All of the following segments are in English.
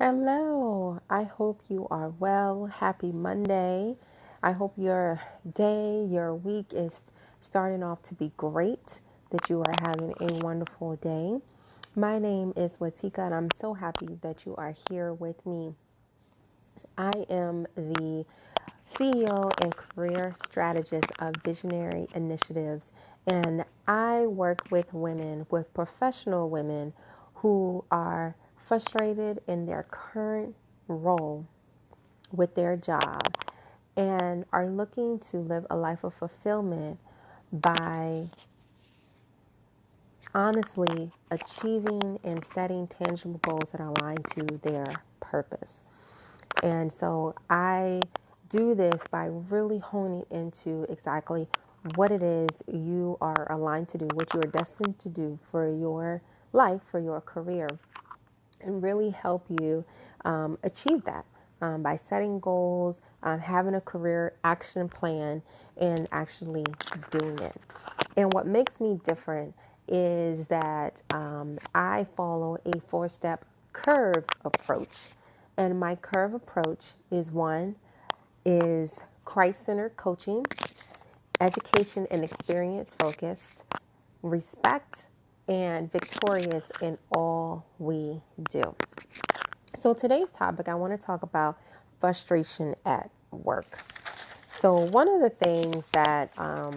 Hello, I hope you are well. Happy Monday. I hope your day, your week is starting off to be great, that you are having a wonderful day. My name is Latika, and I'm so happy that you are here with me. I am the CEO and career strategist of Visionary Initiatives, and I work with women, with professional women who are frustrated in their current role with their job and are looking to live a life of fulfillment by honestly achieving and setting tangible goals that align to their purpose. And so I do this by really honing into exactly what it is you are aligned to do, what you are destined to do for your life, for your career, and really help you achieve that by setting goals, having a career action plan, and actually doing it. And what makes me different is that I follow a 4-step curve approach. And my curve approach is Christ-centered coaching, education and experience focused, respect, and victorious in all we do. So today's topic, I want to talk about frustration at work. So one of the things that a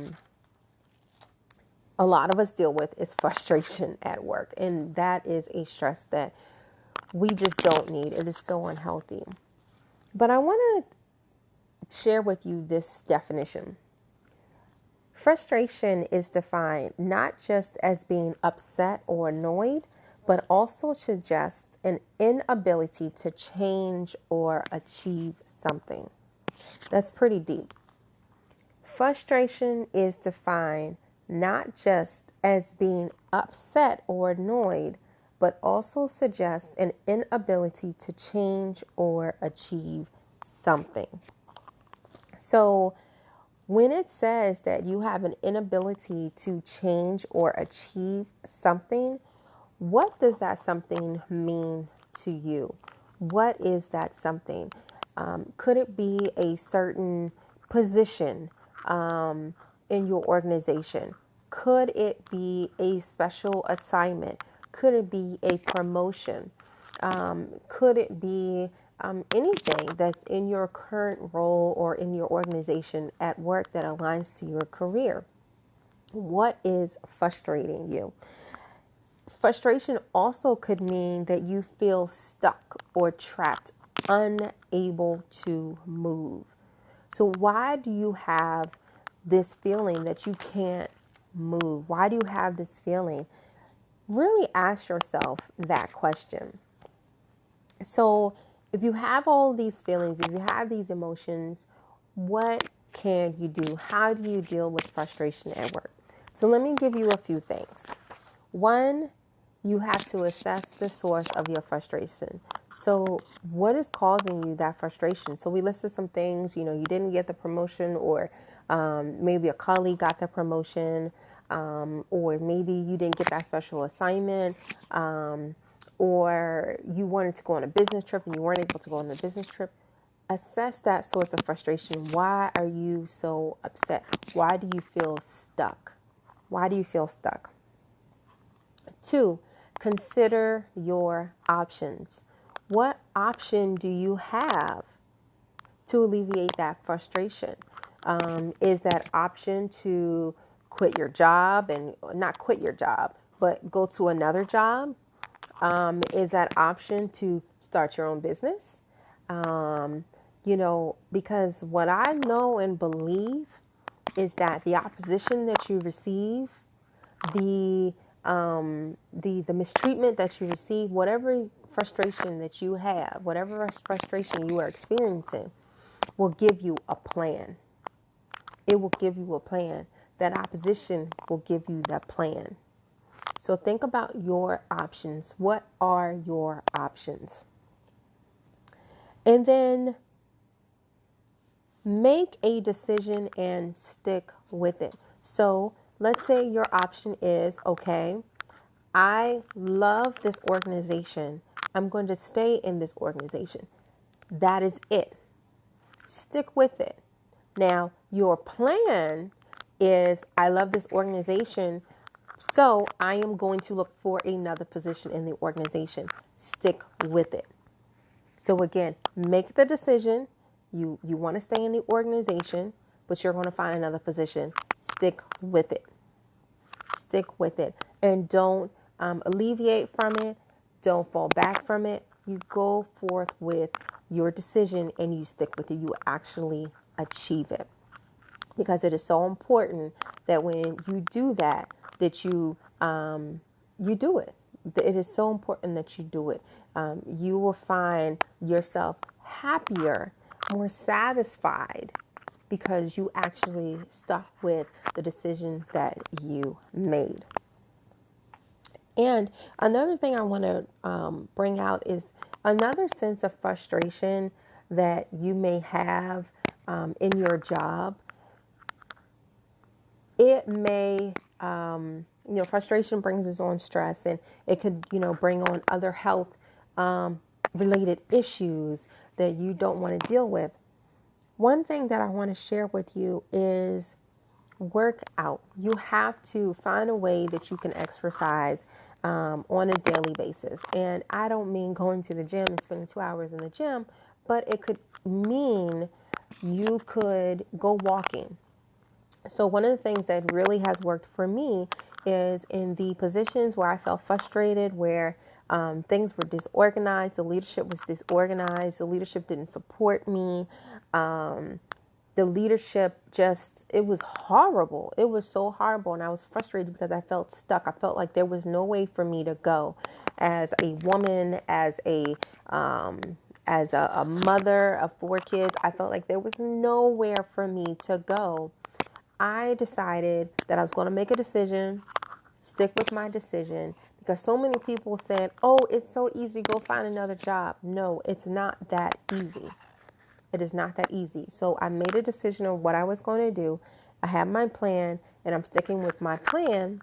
lot of us deal with is frustration at work, and that is a stress that we just don't need. It is so unhealthy. But I want to share with you this definition. Frustration is defined not just as being upset or annoyed, but also suggests an inability to change or achieve something. That's pretty deep. Frustration is defined not just as being upset or annoyed, but also suggests an inability to change or achieve something. So, when it says that you have an inability to change or achieve something, what does that something mean to you? What is that something? Could it be a certain position in your organization? Could it be a special assignment? Could it be a promotion? Could it be anything that's in your current role or in your organization at work that aligns to your career? What is frustrating you? Frustration also could mean that you feel stuck or trapped, unable to move. So, why do you have this feeling that you can't move? Why do you have this feeling? Really ask yourself that question. So, if you have all these feelings, if you have these emotions, what can you do? How do you deal with frustration at work? So, let me give you a few things. One, you have to assess the source of your frustration. So, what is causing you that frustration? So, we listed some things. You didn't get the promotion, or maybe a colleague got the promotion, or maybe you didn't get that special assignment, or you wanted to go on a business trip and you weren't able to go on the business trip. Assess that source of frustration. Why are you so upset? Why do you feel stuck? Why do you feel stuck? 2, consider your options. What option do you have to alleviate that frustration? Is that option to quit your job, and not quit your job, but go to another job? Is that option to start your own business? Because what I know and believe is that the opposition that you receive, the the mistreatment that you receive, whatever frustration that you have, whatever frustration you are experiencing, will give you a plan. It will give you a plan. That opposition will give you that plan. So think about your options. What are your options? And then make a decision and stick with it. So let's say your option is, okay, I love this organization, I'm going to stay in this organization. That is it. Stick with it. Now, your plan is, I love this organization, so I am going to look for another position in the organization. Stick with it. So again, make the decision. You want to stay in the organization, but you're going to find another position. Stick with it. Stick with it. And don't alleviate from it. Don't fall back from it. You go forth with your decision and you stick with it. You actually achieve it. Because it is so important that when you do that, that you do it. It is so important that you do it. You will find yourself happier, more satisfied, because you actually stuck with the decision that you made. And another thing I want to bring out is another sense of frustration that you may have in your job. It may, frustration brings us on stress, and it could, bring on other health related issues that you don't want to deal with. One thing that I want to share with you is work out. You have to find a way that you can exercise on a daily basis. And I don't mean going to the gym and spending 2 hours in the gym, but it could mean you could go walking. So one of the things that really has worked for me is in the positions where I felt frustrated, where things were disorganized, the leadership was disorganized, the leadership didn't support me. The leadership it was horrible. It was so horrible. And I was frustrated because I felt stuck. I felt like there was no way for me to go as a woman, as a mother of 4 kids. I felt like there was nowhere for me to go. I decided that I was going to make a decision, stick with my decision, because so many people said, oh, it's so easy, go find another job. No, it's not that easy. It is not that easy. So I made a decision of what I was going to do. I have my plan and I'm sticking with my plan.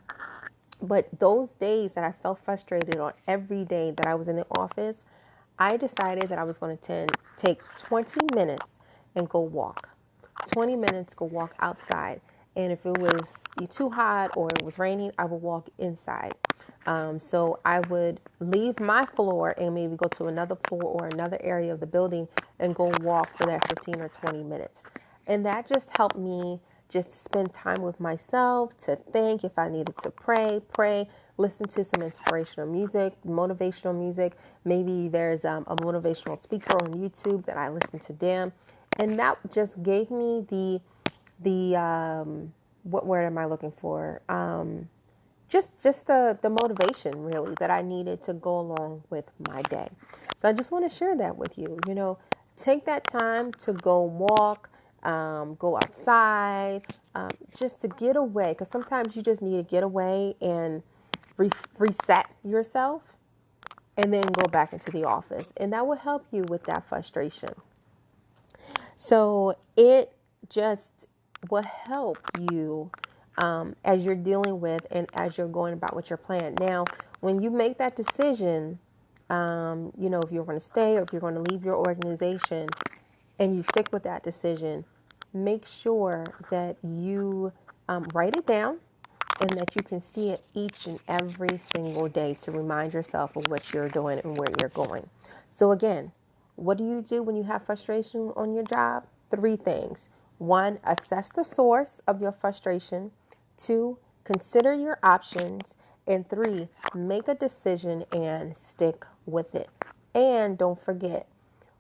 But those days that I felt frustrated on every day that I was in the office, I decided that I was going to take 20 minutes and go walk. 20 minutes, go walk outside. And if it was too hot or it was raining, I would walk inside. So I would leave my floor and maybe go to another floor or another area of the building and go walk for that 15 or 20 minutes. And that just helped me just to spend time with myself, to think. If I needed to pray, listen to some inspirational music, motivational music. Maybe there's a motivational speaker on YouTube that I listen to them. And that just gave me what word am I looking for? Just the motivation really that I needed to go along with my day. So I just want to share that with you. Take that time to go walk, go outside, just to get away. Because sometimes you just need to get away and reset yourself and then go back into the office. And that will help you with that frustration. So it just will help you as you're dealing with and as you're going about with your plan. Now, when you make that decision, if you're going to stay or if you're going to leave your organization and you stick with that decision, make sure that you write it down and that you can see it each and every single day to remind yourself of what you're doing and where you're going. So again, what do you do when you have frustration on your job? 3 things. 1, assess the source of your frustration. 2, consider your options. And 3, make a decision and stick with it. And don't forget,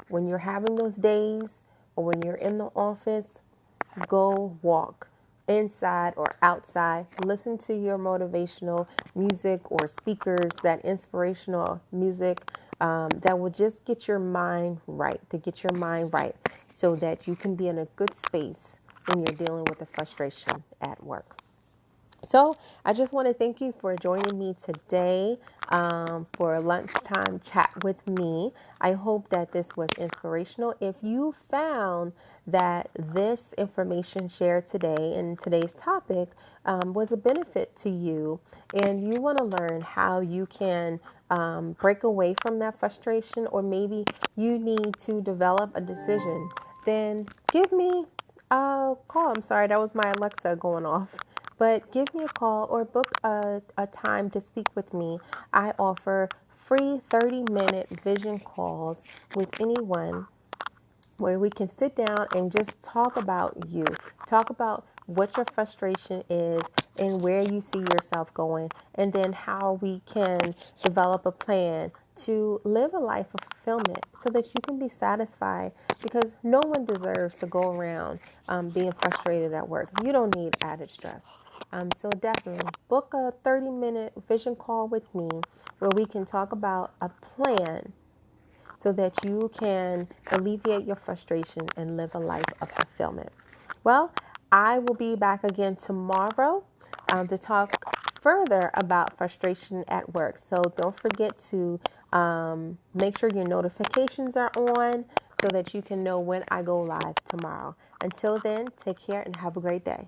when you're having those days or when you're in the office, go walk inside or outside. Listen to your motivational music or speakers, that inspirational music that will just get your mind right, so that you can be in a good space when you're dealing with the frustration at work. So I just want to thank you for joining me today for a lunchtime chat with me. I hope that this was inspirational. If you found that this information shared today in today's topic was a benefit to you and you want to learn how you can break away from that frustration, or maybe you need to develop a decision, then give me a call. I'm sorry, that was my Alexa going off. But give me a call or book a time to speak with me. I offer free 30-minute vision calls with anyone where we can sit down and just talk about you, talk about what your frustration is and where you see yourself going, and then how we can develop a plan to live a life of fulfillment so that you can be satisfied, because no one deserves to go around being frustrated at work. You don't need added stress. So definitely book a 30-minute vision call with me where we can talk about a plan so that you can alleviate your frustration and live a life of fulfillment. Well, I will be back again tomorrow to talk further about frustration at work. So don't forget to make sure your notifications are on so that you can know when I go live tomorrow. Until then, take care and have a great day.